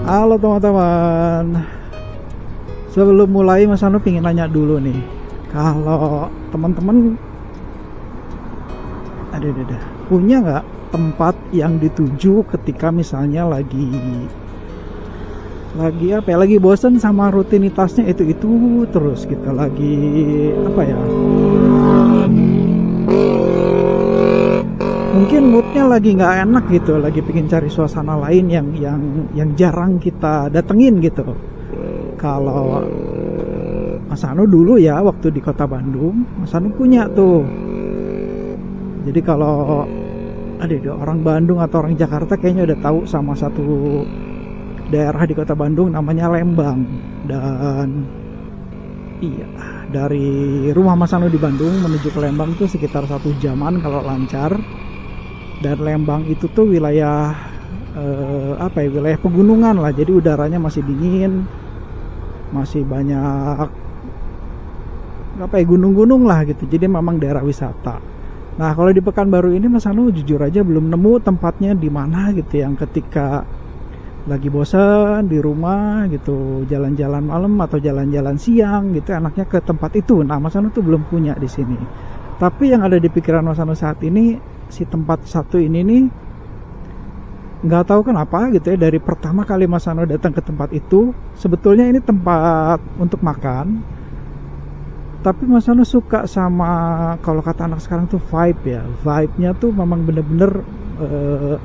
Halo teman-teman. Sebelum mulai Mas Anu pengen nanya dulu nih. Kalau teman-teman ada punya nggak tempat yang dituju ketika misalnya lagi apa ya, lagi bosen sama rutinitasnya itu terus gitu, lagi apa ya, mungkin moodnya lagi nggak enak gitu, lagi pengen cari suasana lain yang jarang kita datengin gitu. Kalau Mas Anu dulu ya waktu di kota Bandung, Mas Anu punya tuh. Jadi kalau ada orang Bandung atau orang Jakarta kayaknya udah tahu sama satu daerah di kota Bandung namanya Lembang. Dan iya, dari rumah Mas Anu di Bandung menuju ke Lembang itu sekitar 1 jaman kalau lancar. Dan Lembang itu tuh wilayah wilayah pegunungan lah, jadi udaranya masih dingin, masih banyak gunung-gunung lah gitu, jadi memang daerah wisata. Nah kalau di Pekanbaru ini Mas Anu jujur aja belum nemu tempatnya di mana gitu, yang ketika lagi bosan di rumah gitu, jalan-jalan malam atau jalan-jalan siang gitu, enaknya ke tempat itu. Nah Mas Anu tuh belum punya di sini. Tapi yang ada di pikiran Mas Anu saat ini, si tempat satu ini nih, nggak tahu kenapa gitu ya, dari pertama kali Mas Anu datang ke tempat itu, sebetulnya ini tempat untuk makan, tapi Mas Anu suka sama, kalau kata anak sekarang tuh vibe-nya tuh memang bener-bener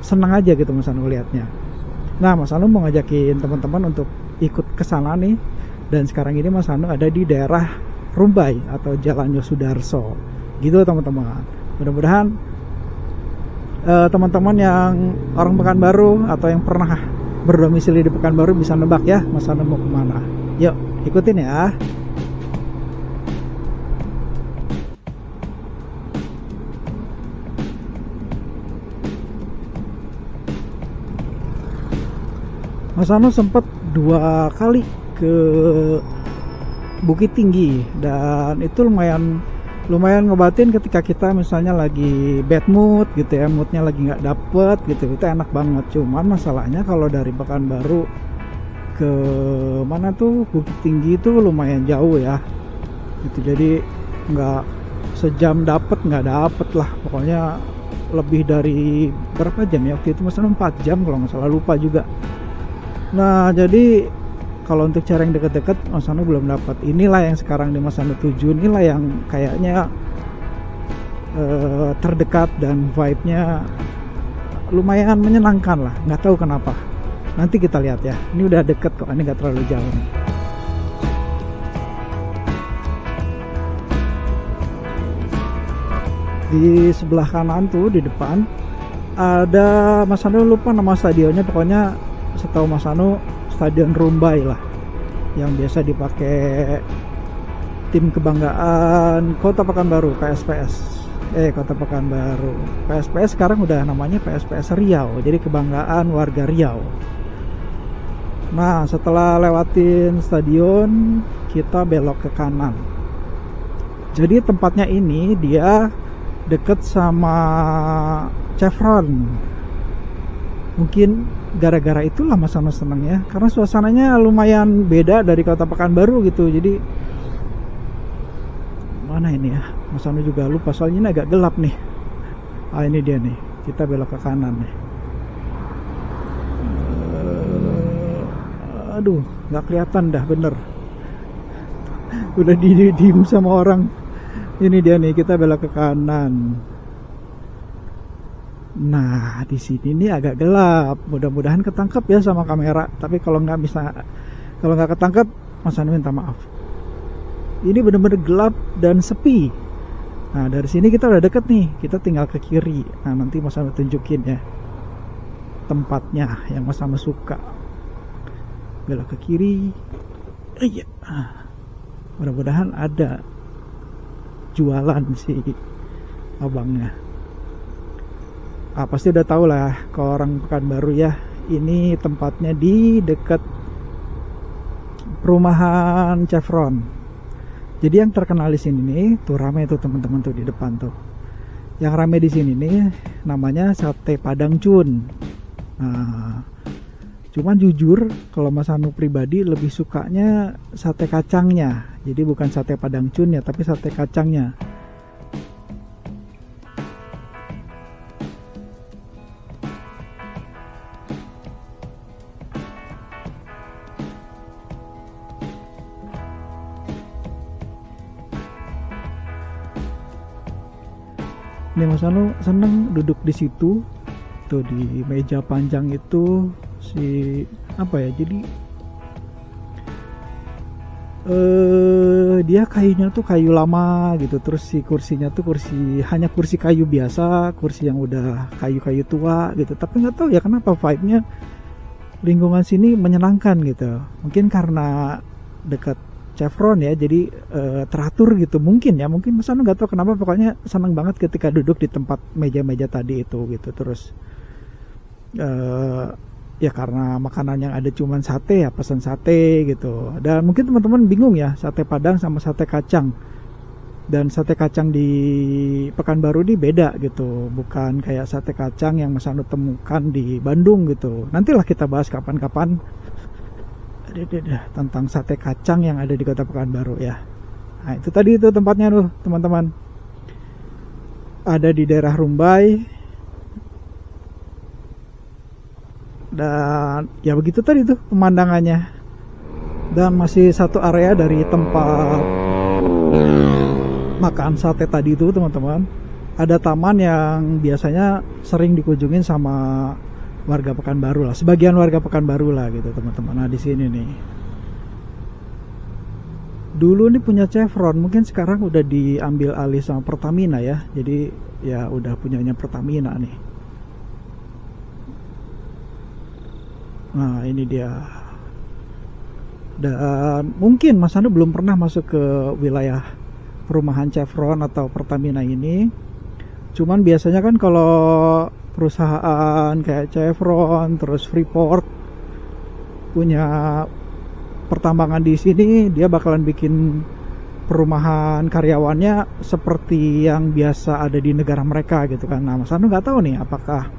senang aja gitu Mas Anu lihatnya. Nah Mas Anu mau ngajakin teman-teman untuk ikut ke sana nih, dan sekarang ini Mas Anu ada di daerah Rumbai atau Jalan Yosudarso gitu teman-teman. Mudah-mudahan teman-teman yang orang Pekanbaru atau yang pernah berdomisili di Pekanbaru bisa nebak ya Mas Anu mau kemana. Yuk ikutin ya. Mas Anu sempat 2 kali ke Bukit Tinggi, dan itu lumayan ngobatin ketika kita misalnya lagi bad mood gitu ya, moodnya lagi nggak dapet gitu, itu enak banget. Cuman masalahnya kalau dari Pekanbaru ke mana tuh Bukit Tinggi itu lumayan jauh ya gitu, jadi nggak sejam nggak dapet lah, pokoknya lebih dari berapa jam ya waktu itu, misalnya 4 jam kalau nggak salah, lupa juga. Nah jadi kalau untuk cara yang deket-deket Mas Anu belum dapat. Inilah yang sekarang di Mas Anu tuju, inilah yang kayaknya terdekat dan vibe-nya lumayan menyenangkan lah, nggak tahu kenapa. Nanti kita lihat ya, ini udah deket kok, ini nggak terlalu jauh nih. Di sebelah kanan tuh di depan ada, Mas Anu lupa nama stadionnya, pokoknya setahu Mas Anu Stadion Rumbai lah, yang biasa dipakai tim kebanggaan Kota Pekanbaru, PSPS. Kota Pekanbaru. PSPS sekarang udah namanya PSPS Riau, jadi kebanggaan warga Riau. Nah, setelah lewatin stadion, kita belok ke kanan. Jadi tempatnya ini dia deket sama Chevron. Mungkin gara-gara itulah Mas Anu seneng ya, karena suasananya lumayan beda dari Kota Pekanbaru gitu. Jadi mana ini ya, Mas Anu juga lupa soalnya ini agak gelap nih. Ini dia nih, kita belok ke kanan nih. Aduh, nggak kelihatan dah bener. Udah diem sama orang. Ini dia nih, kita belok ke kanan. Nah di sini nih agak gelap, mudah-mudahan ketangkap ya sama kamera. Tapi kalau nggak ketangkap, Mas Anu minta maaf. Ini bener-bener gelap dan sepi. Nah dari sini kita udah deket nih, kita tinggal ke kiri. Nah nanti Mas Anu tunjukin ya tempatnya yang Mas Anu suka. Belok ke kiri. Iya. Mudah-mudahan ada jualan si abangnya. Pasti udah tau lah kalau orang Pekanbaru ya, ini tempatnya di dekat perumahan Chevron. Jadi yang terkenal di sini nih, tuh rame tuh teman-teman tuh di depan tuh. Yang rame di sini nih namanya sate Padang Cun. Nah, Cuman jujur kalau Mas Anu pribadi lebih sukanya sate kacangnya. Jadi bukan sate Padang Cun ya, tapi sate kacangnya. Nih Mas Anu seneng duduk di situ tuh di meja panjang itu si apa ya, jadi dia kayunya tuh kayu lama gitu, terus si kursinya tuh hanya kursi kayu biasa, kursi yang udah kayu-kayu tua gitu, tapi nggak tahu ya kenapa vibe-nya lingkungan sini menyenangkan gitu. Mungkin karena dekat Chevron ya, jadi teratur gitu, mungkin Mas Anu nggak tahu kenapa, pokoknya senang banget ketika duduk di tempat meja-meja tadi itu gitu. Terus ya karena makanan yang ada cuman sate ya pesan sate gitu. Dan mungkin teman-teman bingung ya, sate Padang sama sate kacang, dan sate kacang di Pekanbaru ini beda gitu, bukan kayak sate kacang yang Mas Anu temukan di Bandung gitu. Nantilah kita bahas kapan-kapan tentang sate kacang yang ada di kota Pekanbaru ya. Nah itu tadi itu tempatnya tuh teman-teman, ada di daerah Rumbai. Dan ya begitu tadi tuh pemandangannya. Dan masih satu area dari tempat makan sate tadi itu teman-teman, ada taman yang biasanya sering dikunjungin sama warga Pekanbaru lah, sebagian warga Pekanbaru lah gitu teman-teman. Nah di sini nih dulu nih punya Chevron, mungkin sekarang udah diambil alih sama Pertamina ya, jadi ya udah punyanya Pertamina nih. Nah ini dia. Dan mungkin Mas Anu belum pernah masuk ke wilayah perumahan Chevron atau Pertamina ini. Cuman biasanya kan kalau perusahaan kayak Chevron terus Freeport punya pertambangan di sini, dia bakalan bikin perumahan karyawannya seperti yang biasa ada di negara mereka gitu kan. Nah Mas Anu nggak tahu nih apakah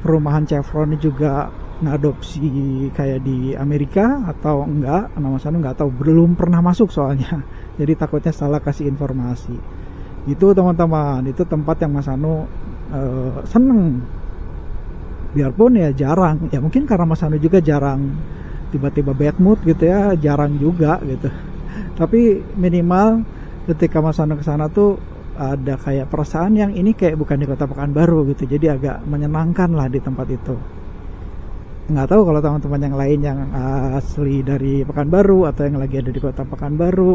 perumahan Chevron juga ngadopsi kayak di Amerika atau enggak. Nah Mas Anu nggak tahu, belum pernah masuk soalnya, jadi takutnya salah kasih informasi. Itu teman-teman, itu tempat yang Mas Anu seneng, biarpun ya jarang ya, mungkin karena Mas Anu juga jarang tiba-tiba bad mood gitu ya, jarang juga gitu. Tapi minimal ketika Mas Anu kesana tuh ada kayak perasaan yang ini kayak bukan di kota Pekanbaru gitu, jadi agak menyenangkan lah di tempat itu. Nggak tahu kalau teman-teman yang lain yang asli dari Pekanbaru atau yang lagi ada di kota Pekanbaru,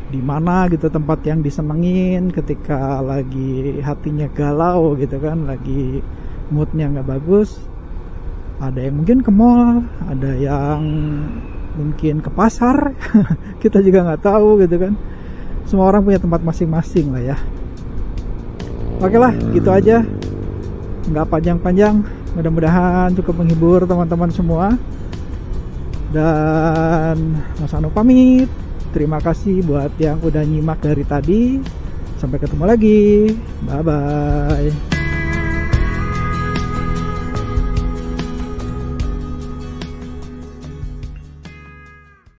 di mana gitu tempat yang disenengin ketika lagi hatinya galau gitu kan, lagi moodnya nggak bagus. Ada yang mungkin ke mall, ada yang mungkin ke pasar kita juga nggak tahu gitu kan. Semua orang punya tempat masing-masing lah ya. Oke lah, gitu aja, nggak panjang-panjang, mudah-mudahan cukup menghibur teman-teman semua. Dan Mas Anu pamit. Terima kasih buat yang udah nyimak dari tadi. Sampai ketemu lagi. Bye bye.